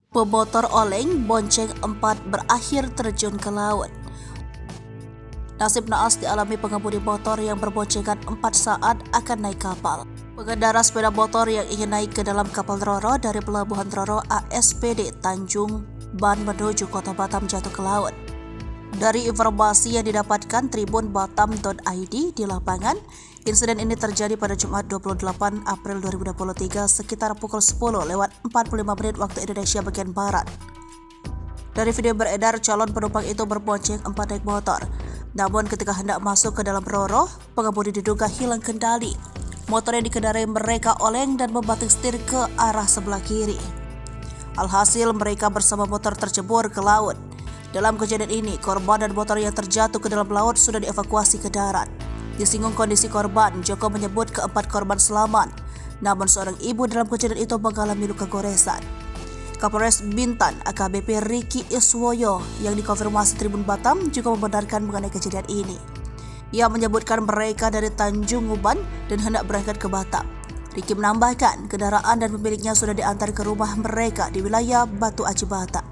Pemotor oleng bonceng 4 berakhir terjun ke laut. Nasib naas dialami pengemudi motor yang berboncengan 4 saat akan naik kapal. Pengendara sepeda motor yang ingin naik ke dalam kapal Roro dari Pelabuhan Roro ASPD Tanjung Ban menuju Kota Batam jatuh ke laut. Dari informasi yang didapatkan Tribun Batam.id di lapangan, insiden ini terjadi pada Jumat 28 April 2023 sekitar pukul 10:45 waktu Indonesia bagian Barat. Dari video beredar, calon penumpang itu berbonceng 4 naik motor. Namun ketika hendak masuk ke dalam Roro, pengemudi diduga hilang kendali. Motor yang dikendarai mereka oleng dan membanting setir ke arah sebelah kiri. Alhasil mereka bersama motor tercebur ke laut. Dalam kejadian ini, korban dan motor yang terjatuh ke dalam laut sudah dievakuasi ke darat. Disinggung kondisi korban, Joko menyebut keempat korban selamat. Namun seorang ibu dalam kejadian itu mengalami luka goresan. Kapolres Bintan AKBP Riki Iswoyo yang dikonfirmasi Tribun Batam juga membenarkan mengenai kejadian ini. Ia menyebutkan mereka dari Tanjung Uban dan hendak berangkat ke Batam. Riki menambahkan kendaraan dan pemiliknya sudah diantar ke rumah mereka di wilayah Batu Aji Batam.